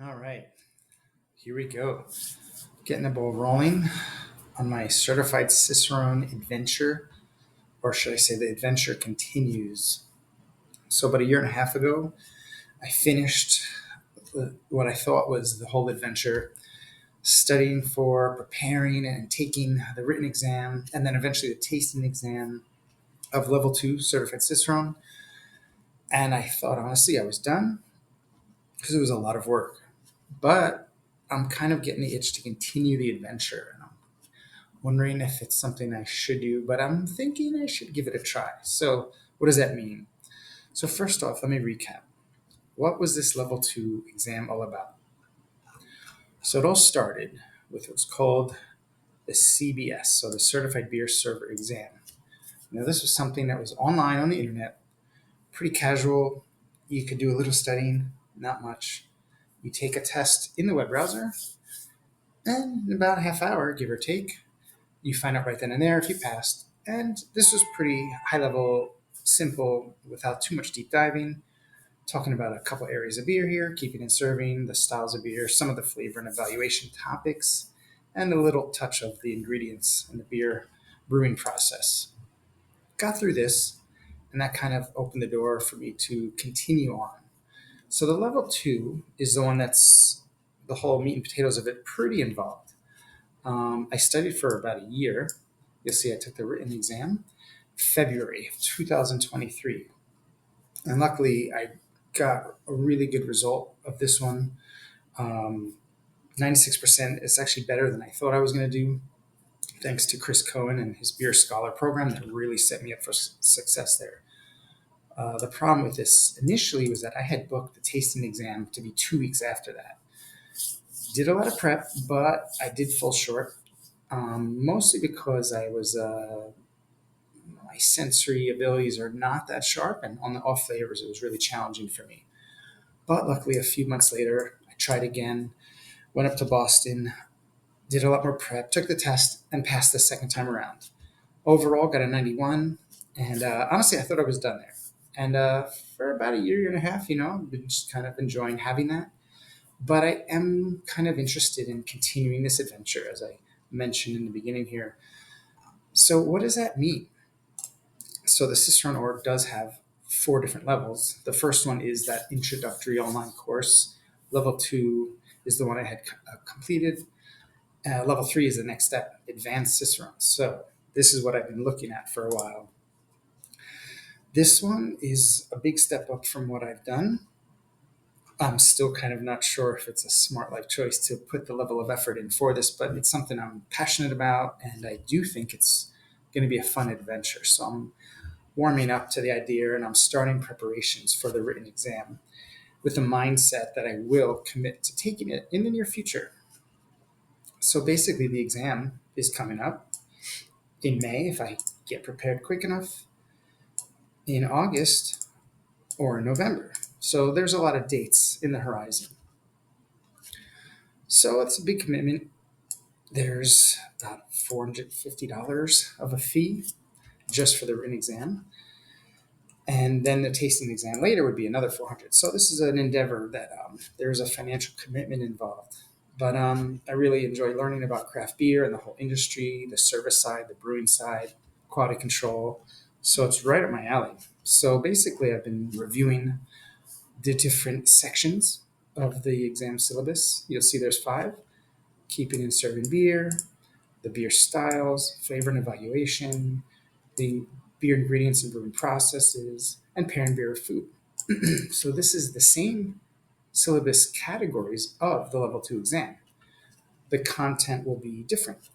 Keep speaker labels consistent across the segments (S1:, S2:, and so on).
S1: All right, here we go. Getting the ball rolling on my certified Cicerone adventure, or should I say, the adventure continues. So, about a year and a half ago, I finished what I thought was the whole adventure, studying for, preparing, and taking the written exam, and then eventually the tasting exam of level two certified Cicerone. And I thought, honestly, I was done because it was a lot of work. But I'm kind of getting the itch to continue the adventure. And I'm wondering if it's something I should do, but I'm thinking I should give it a try. So, what does that mean? So, first off, let me recap. What was this level two exam all about? So, it all started with what's called the CBS, so the Certified Beer Server Exam. Now, this was something that was online on the internet, pretty casual. You could do a little studying, not much. You take a test in the web browser, and in about a half hour, give or take, you find out right then and there if you passed. And this was pretty high level, simple, without too much deep diving. Talking about a couple areas of beer here, keeping and serving, the styles of beer, some of the flavor and evaluation topics, and a little touch of the ingredients in the beer brewing process. Got through this, and that kind of opened the door for me to continue on. So the level two is the one that's the whole meat and potatoes of it pretty involved. I studied for about a year. You'll see I took the written exam February of 2023. And luckily, I got a really good result of this one. 96% is actually better than I thought I was going to do, thanks to Chris Cohen and his Beer Scholar program that really set me up for success there. The problem with this initially was that I had booked the tasting exam to be 2 weeks after that. Did a lot of prep, but I did fall short, mostly because my sensory abilities are not that sharp, and on the off flavors, it was really challenging for me. But luckily, a few months later, I tried again, went up to Boston, did a lot more prep, took the test, and passed the second time around. Overall, got a 91, and honestly, I thought I was done there. And for about a year and a half, I've been just kind of enjoying having that. But I am kind of interested in continuing this adventure, as I mentioned in the beginning here. So, what does that mean? So the Cicerone org does have four different levels. The first one is that introductory online course. Level two is the one I had completed. Level three is the next step, Advanced Cicerone. So this is what I've been looking at for a while. This one is a big step up from what I've done. I'm still kind of not sure if it's a smart life choice to put the level of effort in for this, but it's something I'm passionate about, and I do think it's going to be a fun adventure. So I'm warming up to the idea and I'm starting preparations for the written exam with the mindset that I will commit to taking it in the near future. So basically, the exam is coming up in May if I get prepared quick enough, in August, or in November. So there's a lot of dates in the horizon. So it's a big commitment. There's about $450 of a fee just for the written exam. And then the tasting exam later would be another 400. So this is an endeavor that there's a financial commitment involved. But I really enjoy learning about craft beer and the whole industry, the service side, the brewing side, quality control. So it's right up my alley. So basically, I've been reviewing the different sections of the exam syllabus. You'll see there's five: keeping and serving beer, the beer styles, flavor and evaluation, the beer ingredients and brewing processes, and pairing beer with food. So this is the same syllabus categories of the level two exam. The content will be different.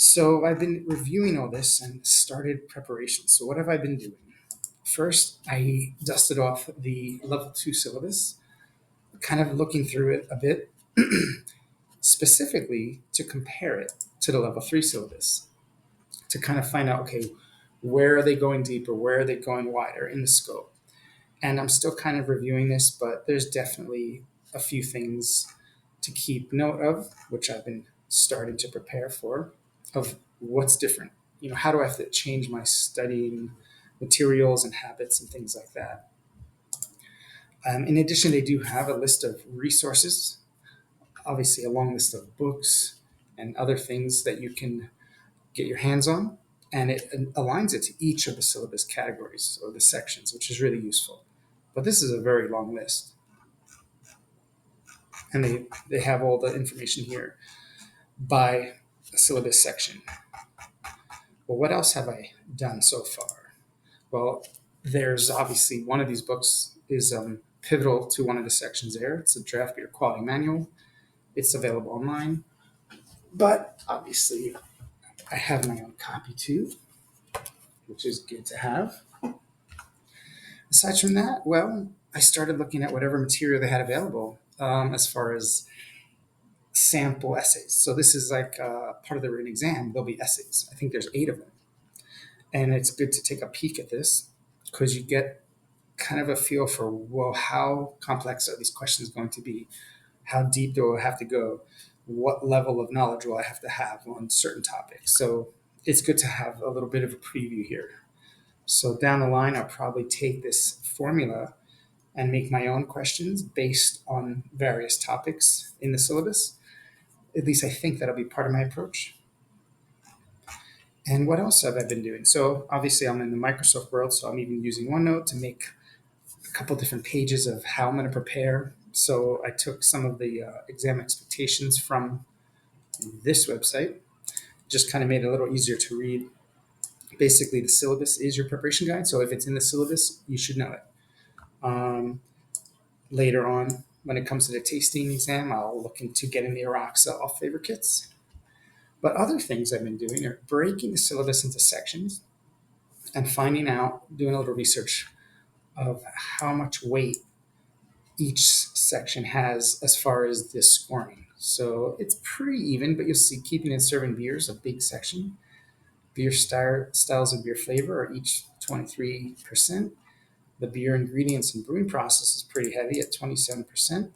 S1: So I've been reviewing all this and started preparation. So what have I been doing? First, I dusted off the level two syllabus, kind of looking through it a bit, specifically to compare it to the level three syllabus, to kind of find out, okay, where are they going deeper? Where are they going wider in the scope? And I'm still kind of reviewing this, but there's definitely a few things to keep note of, which I've been starting to prepare for, of what's different. How do I have to change my studying materials and habits and things like that? In addition, they do have a list of resources, obviously a long list of books and other things that you can get your hands on, and it aligns it to each of the syllabus categories or the sections, which is really useful. But this is a very long list, and they have all the information here by syllabus section. Well, what else have I done so far? Well, there's obviously one of these books is pivotal to one of the sections there. It's a draft beer quality manual. It's available online, but obviously I have my own copy too, which is good to have. Aside from that, well, I started looking at whatever material they had available as far as sample essays. So this is like part of the written exam. There'll be essays. I think there's 8 of them. And it's good to take a peek at this because you get kind of a feel for, well, how complex are these questions going to be? How deep do I have to go? What level of knowledge will I have to have on certain topics? So it's good to have a little bit of a preview here. So down the line, I'll probably take this formula and make my own questions based on various topics in the syllabus. At least I think that'll be part of my approach. And what else have I been doing? So obviously I'm in the Microsoft world, so I'm even using OneNote to make a couple different pages of how I'm going to prepare. So I took some of the exam expectations from this website, just kind of made it a little easier to read. Basically, the syllabus is your preparation guide. So if it's in the syllabus, you should know it. Later on, when it comes to the tasting exam, I'll look into getting the Aroxa off flavor kits. But other things I've been doing are breaking the syllabus into sections and finding out, doing a little research of how much weight each section has as far as the scoring. So it's pretty even, but you'll see keeping and serving beers, a big section. Beer styles and beer flavor are each 23%. The beer ingredients and brewing process is pretty heavy at 27%.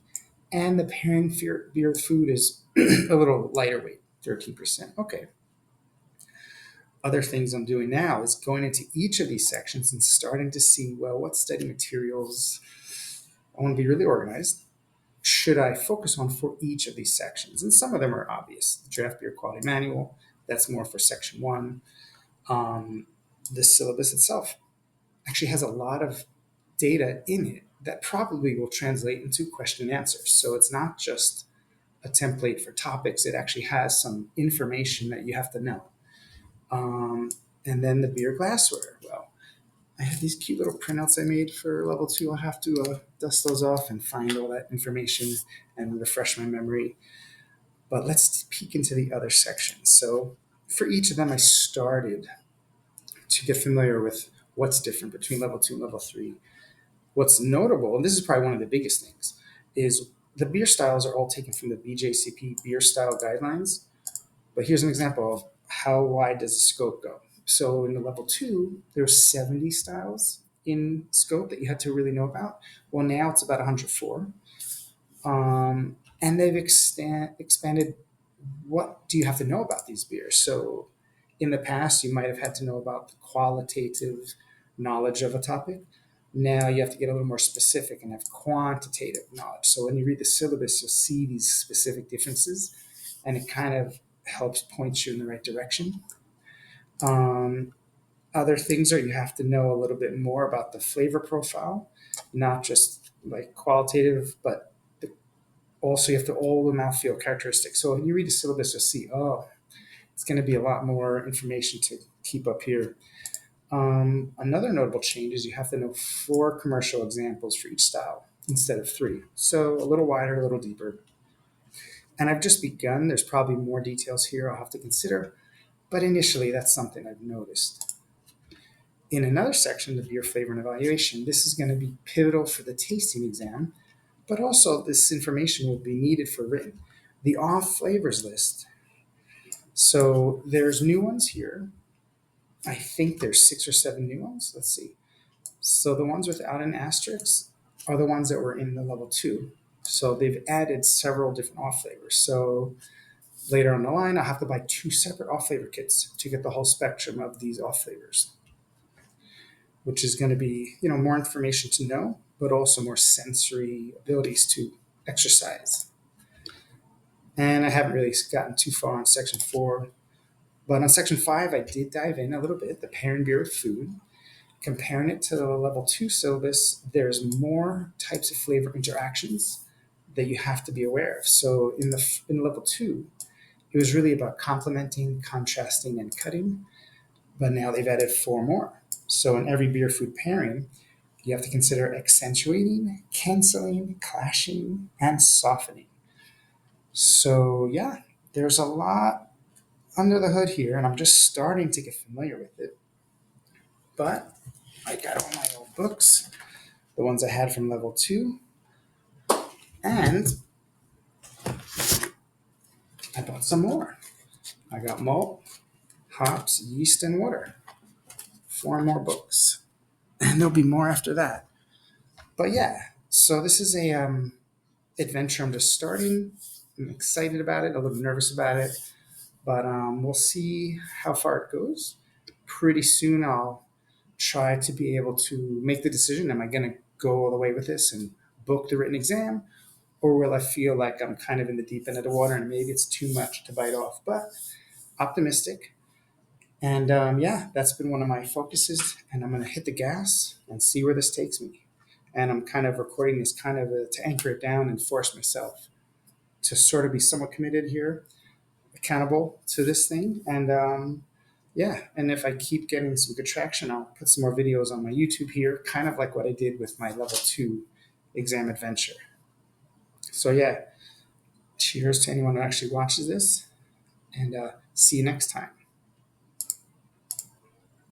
S1: And the pairing beer food is a little lighter weight, 13%. Okay. Other things I'm doing now is going into each of these sections and starting to see, well, what study materials I want to be really organized. Should I focus on for each of these sections? And some of them are obvious. The draft beer quality manual, that's more for section 1. The syllabus itself actually has a lot of data in it that probably will translate into question and answers. So it's not just a template for topics, it actually has some information that you have to know. And then the beer glassware. Well, I have these cute little printouts I made for level 2. I'll have to dust those off and find all that information and refresh my memory. But let's peek into the other sections. So for each of them, I started to get familiar with what's different between level 2 and level 3. What's notable, and this is probably one of the biggest things, is the beer styles are all taken from the BJCP beer style guidelines. But here's an example of how wide does the scope go. So in the level 2, there's 70 styles in scope that you had to really know about. Well, now it's about 104. And they've expanded what do you have to know about these beers. So in the past, you might have had to know about the qualitative knowledge of a topic. Now you have to get a little more specific and have quantitative knowledge. So when you read the syllabus, you'll see these specific differences, and it kind of helps point you in the right direction. Other things are you have to know a little bit more about the flavor profile, not just like qualitative, but also you have to all the mouthfeel characteristics. So when you read the syllabus, you'll see, oh, it's going to be a lot more information to keep up here. Another notable change is you have to know 4 commercial examples for each style instead of 3. So a little wider, a little deeper. And I've just begun. There's probably more details here I'll have to consider, but initially that's something I've noticed. In another section, the beer flavor and evaluation, this is going to be pivotal for the tasting exam, but also this information will be needed for written. The off flavors list. So there's new ones here. I think there's 6 or 7 new ones. Let's see. So the ones without an asterisk are the ones that were in the level 2. So they've added several different off flavors. So later on the line, I'll have to buy 2 separate off flavor kits to get the whole spectrum of these off flavors, which is going to be, more information to know, but also more sensory abilities to exercise. And I haven't really gotten too far on section 4, but on section 5, I did dive in a little bit, the pairing beer with food. Comparing it to the level 2 syllabus, there's more types of flavor interactions that you have to be aware of. So in level 2, it was really about complementing, contrasting, and cutting, but now they've added 4 more. So in every beer food pairing, you have to consider accentuating, canceling, clashing, and softening. So yeah, there's a lot under the hood here, and I'm just starting to get familiar with it. But I got all my old books, the ones I had from level 2, and I bought some more. I got malt, hops, yeast, and water. 4 more books, and there'll be more after that. But yeah, so this is a adventure I'm just starting. I'm excited about it, a little nervous about it, but we'll see how far it goes. Pretty soon, I'll try to be able to make the decision: am I going to go all the way with this and book the written exam, or will I feel like I'm kind of in the deep end of the water and maybe it's too much to bite off? But optimistic. And yeah, that's been one of my focuses, and I'm going to hit the gas and see where this takes me. And I'm kind of recording this kind of to anchor it down and force myself to sort of be somewhat committed here, accountable to this thing. And yeah, and if I keep getting some good traction, I'll put some more videos on my YouTube here, kind of like what I did with my level 2 exam adventure. So yeah, cheers to anyone who actually watches this, and see you next time.